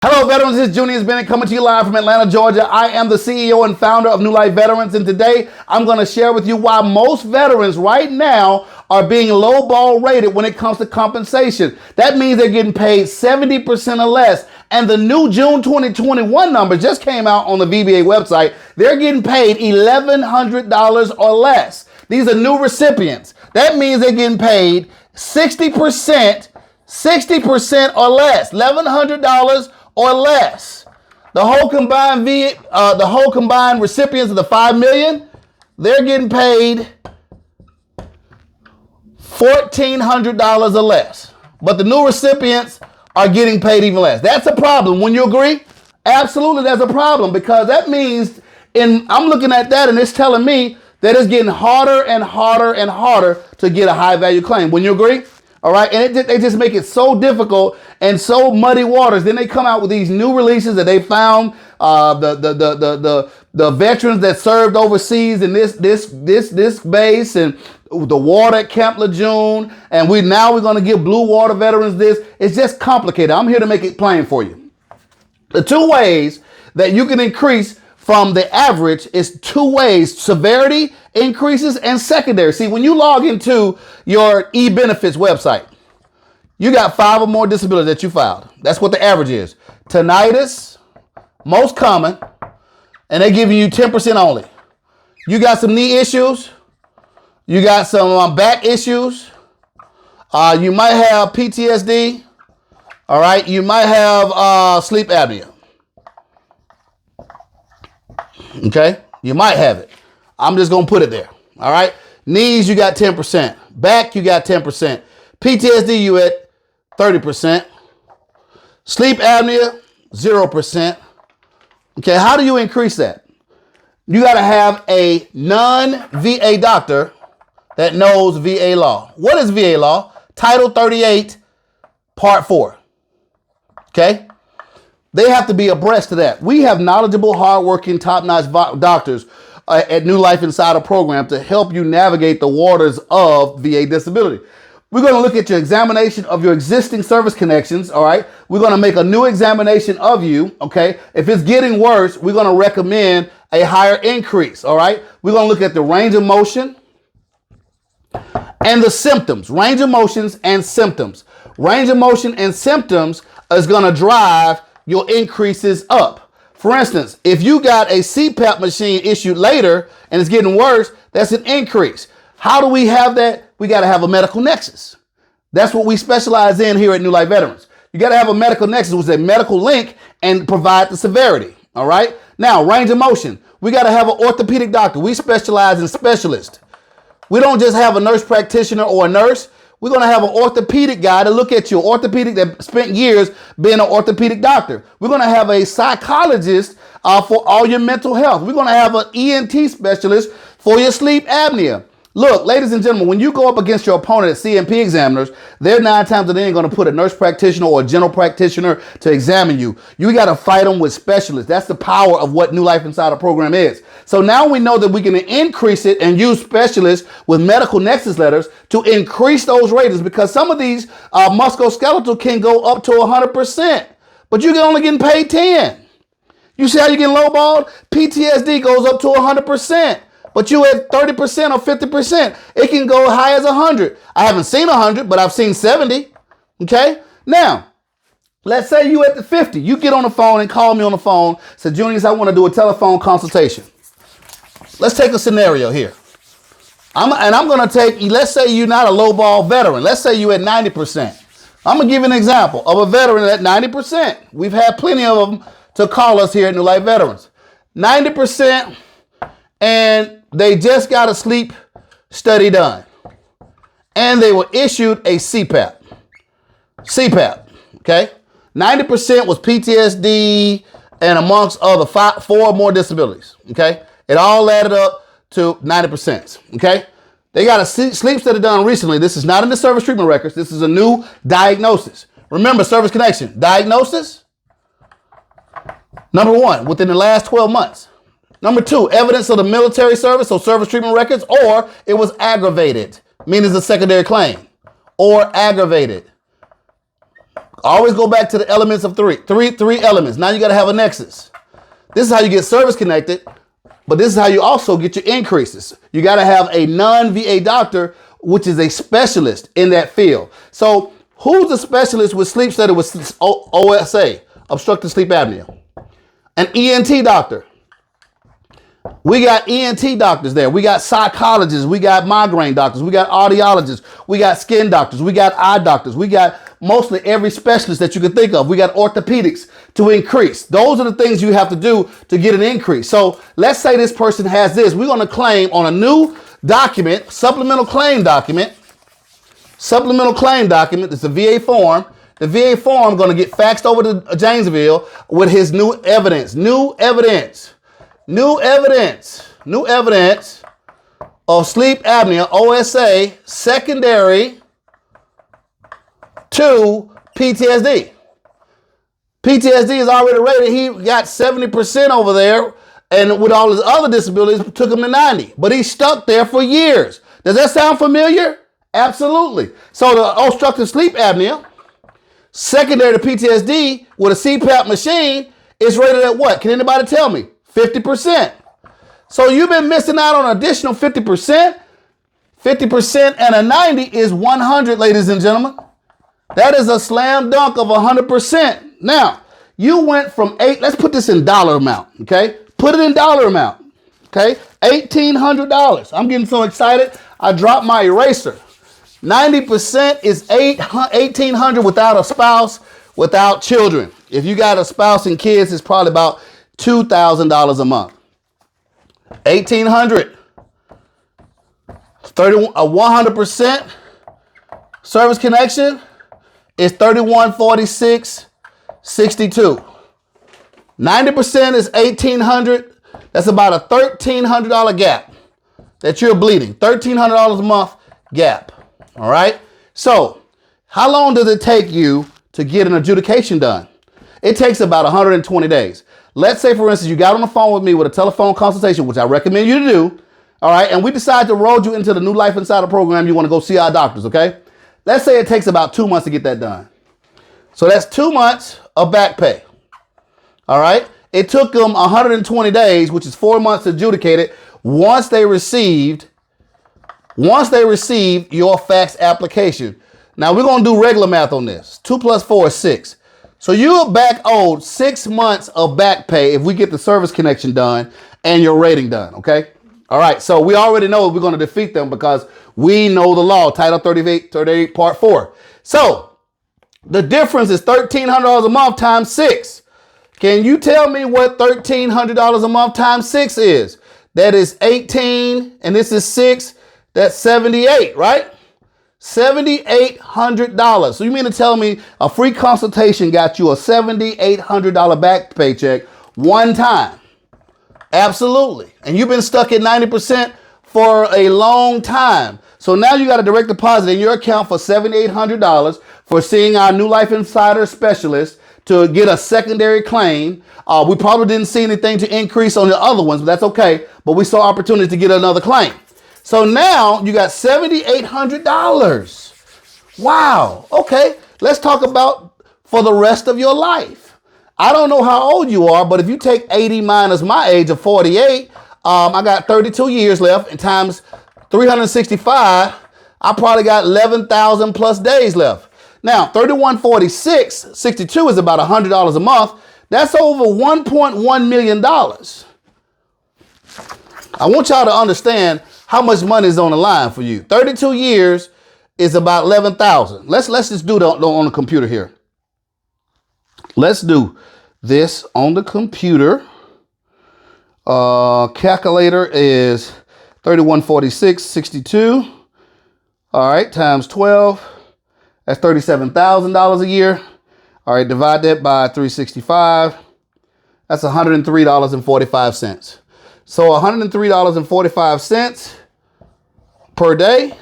Hello, veterans. This is Junius Bennett coming to you live from Atlanta, Georgia. I am the CEO and founder of New Life Veterans, and today I'm going to share with you why most veterans right now are being lowball rated when it comes to compensation. That means they're getting paid 70% or less. And the new June 2021 numbers just came out on the VBA website. They're getting paid $1,100 or less. These are new recipients. That means they're getting paid 60% or less, $1,100 or less. The whole combined recipients of the 5 million, they're getting paid $1,400 or less. But the new recipients are getting paid even less. That's a problem. Wouldn't you agree? Absolutely, that's a problem, because that means I'm looking at that and it's telling me that it's getting harder and harder and harder to get a high value claim. Wouldn't you agree? All right, and they just make it so difficult and so muddy waters. Then they come out with these new releases that they found the veterans that served overseas in this base and the water at Camp Lejeune, and we're going to give blue water veterans this. It's just complicated. I'm here to make it plain for you. The two ways that you can increase from the average is two ways: severity increases and secondary. See, when you log into your e-benefits website, you got 5 or more disabilities that you filed. That's what the average is. Tinnitus, most common, and they're giving you 10% only. You got some knee issues. You got some back issues. You might have PTSD. All right. You might have sleep apnea. Okay. You might have it. I'm just going to put it there. All right. Knees, you got 10%. Back, you got 10%. PTSD, you at 30%. Sleep apnea, 0%. Okay. How do you increase that? You got to have a non-VA doctor that knows VA law. What is VA law? Title 38, Part 4. Okay. They have to be abreast of that. We have knowledgeable, hardworking, top-notch doctors at New Life Insider program to help you navigate the waters of VA disability. We're going to look at your examination of your existing service connections. All right. We're going to make a new examination of you. Okay. If it's getting worse, we're going to recommend a higher increase. All right. We're going to look at the range of motion and the symptoms. Range of motions and symptoms. Range of motion and symptoms is going to drive your increases up. For instance, if you got a CPAP machine issued later and it's getting worse, that's an increase. How do we have that? We got to have a medical nexus. That's what we specialize in here at New Life Veterans. You got to have a medical nexus, which is a medical link, and provide the severity. All right. Now, range of motion. We got to have an orthopedic doctor. We specialize in specialists. We don't just have a nurse practitioner or a nurse. We're going to have an orthopedic guy to look at you, orthopedic that spent years being an orthopedic doctor. We're going to have a psychologist for all your mental health. We're going to have an ENT specialist for your sleep apnea. Look, ladies and gentlemen, when you go up against your opponent at CMP examiners, they're 9 times out of 10 going to put a nurse practitioner or a general practitioner to examine you. You got to fight them with specialists. That's the power of what New Life Insider program is. So now we know that we can increase it and use specialists with medical nexus letters to increase those ratings, because some of these musculoskeletal can go up to 100%, but you can only get paid 10. You see how you're getting lowballed? PTSD goes up to 100%. But you at 30% or 50%, it can go high as 100. I haven't seen 100, but I've seen 70. Okay. Now, let's say you at the 50. You get on the phone and call me on the phone. Say, Junius, I want to do a telephone consultation. Let's take a scenario here. I'm going to take, let's say you're not a lowball veteran. Let's say you at 90%. I'm going to give you an example of a veteran at 90%. We've had plenty of them to call us here at New Life Veterans. 90%, and they just got a sleep study done, and they were issued a CPAP. Okay. 90% was PTSD and amongst other 4 more disabilities. Okay. It all added up to 90%. Okay. They got a sleep study done recently. This is not in the service treatment records. This is a new diagnosis. Remember, service connection diagnosis. Number 1, within the last 12 months. Number 2, evidence of the military service or service treatment records, or it was aggravated, meaning it's a secondary claim, or aggravated. Always go back to the elements of three. Three elements. Now you got to have a nexus. This is how you get service connected, but this is how you also get your increases. You got to have a non-VA doctor, which is a specialist in that field. So who's the specialist with sleep study with OSA, obstructive sleep apnea? An ENT doctor. We got ENT doctors there. We got psychologists. We got migraine doctors. We got audiologists. We got skin doctors. We got eye doctors. We got mostly every specialist that you can think of. We got orthopedics to increase. Those are the things you have to do to get an increase. So let's say this person has this. We're going to claim on a new document, supplemental claim document. Supplemental claim document. It's a VA form. The VA form going to get faxed over to Janesville with his new evidence. New evidence of sleep apnea, OSA, secondary to PTSD. PTSD is already rated. He got 70% over there, and with all his other disabilities, took him to 90. But he's stuck there for years. Does that sound familiar? Absolutely. So the obstructive sleep apnea, secondary to PTSD, with a CPAP machine, is rated at what? Can anybody tell me? 50%. So you've been missing out on an additional 50%. 50% and a 90 is 100, ladies and gentlemen. That is a slam dunk of 100%. Now, you went from let's put this in dollar amount, okay? Put it in dollar amount, okay? $1,800. I'm getting so excited, I dropped my eraser. 90% is $1,800 without a spouse, without children. If you got a spouse and kids, it's probably about $2,000 a month. 1,800. 100% service connection is $3,146.62. 90% is 1,800. That's about a $1,300 gap that you're bleeding. $1,300 a month gap. All right. So how long does it take you to get an adjudication done? It takes about 120 days. Let's say, for instance, you got on the phone with me with a telephone consultation, which I recommend you to do. All right. And we decide to roll you into the new Life Insider program. You want to go see our doctors. OK, let's say it takes about 2 months to get that done. So that's 2 months of back pay. All right. It took them 120 days, which is 4 months adjudicated once they received your fax application. Now we're going to do regular math on this. 2 + 4 is 6. So you're back owed 6 months of back pay if we get the service connection done and your rating done, okay? All right, so we already know we're going to defeat them because we know the law, Title 38, Part 4. So the difference is $1,300 a month times 6. Can you tell me what $1,300 a month times 6 is? That is 18, and this is 6. That's 78, right? $7,800. So you mean to tell me a free consultation got you a $7,800 back paycheck one time? Absolutely. And you've been stuck at 90% for a long time. So now you got a direct deposit in your account for $7,800 for seeing our New Life Insider specialist to get a secondary claim. We probably didn't see anything to increase on the other ones, but that's okay. But we saw opportunity to get another claim. So now you got $7,800. Wow. Okay. Let's talk about for the rest of your life. I don't know how old you are, but if you take 80 minus my age of 48, I got 32 years left, and times 365, I probably got 11,000 plus days left. Now, 3146.62 is about $100 a month. That's over $1.1 million. I want y'all to understand how much money is on the line for you. 32 years is about 11,000. Let's just do that on the computer here. Let's do this on the computer. Calculator is 3146.62. All right, times 12. That's $37,000 a year. All right, divide that by 365. That's $103.45. So $103.45 per day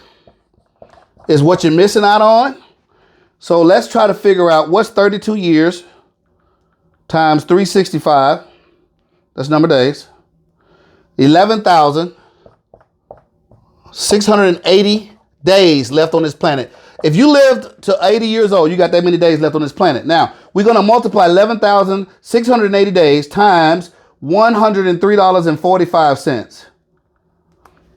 is what you're missing out on. So let's try to figure out what's 32 years times 365. That's number of days. 11,680 days left on this planet. If you lived to 80 years old, you got that many days left on this planet. Now, we're going to multiply 11,680 days times $103.45.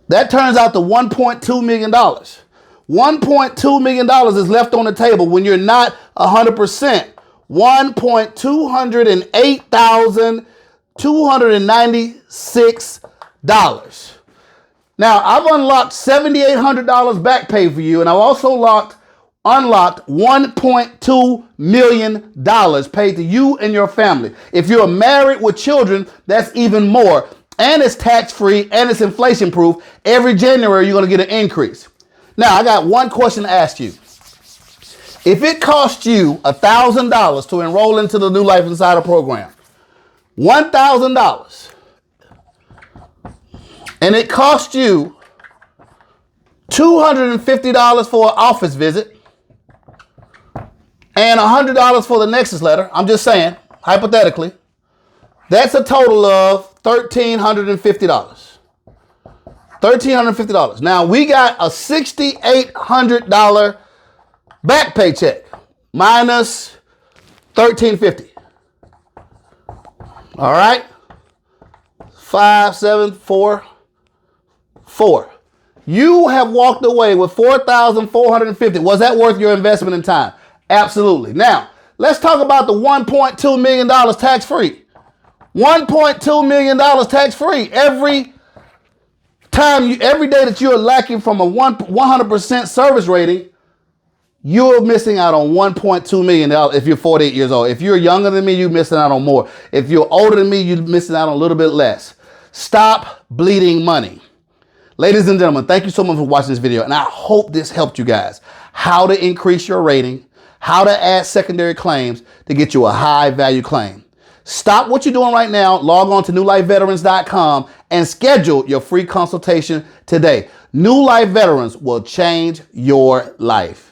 That turns out to $1.2 million. $1.2 million is left on the table when you're not 100%. $1,208,296. Now, I've unlocked $7,800 back pay for you, and I've also unlocked $1.2 million paid to you and your family. If you're married with children, that's even more. And it's tax-free and it's inflation-proof. Every January, you're going to get an increase. Now, I got one question to ask you. If it cost you $1,000 to enroll into the New Life Insider program, $1,000, and it cost you $250 for an office visit and $100 for the Nexus letter, I'm just saying, hypothetically, that's a total of $1,350. $1,350. Now, we got a $6,800 back paycheck minus $1,350. All right? 5, 7, 4, 4. You have walked away with $4,450. Was that worth your investment in time? Absolutely. Now, let's talk about the $1.2 million tax-free. $1.2 million tax-free. Every day that you're lacking from a 100% service rating, you're missing out on $1.2 million if you're 48 years old. If you're younger than me, you're missing out on more. If you're older than me, you're missing out on a little bit less. Stop bleeding money. Ladies and gentlemen, thank you so much for watching this video, and I hope this helped you guys. How to increase your rating, how to add secondary claims to get you a high value claim. Stop what you're doing right now. Log on to newlifeveterans.com and schedule your free consultation today. New Life Veterans will change your life.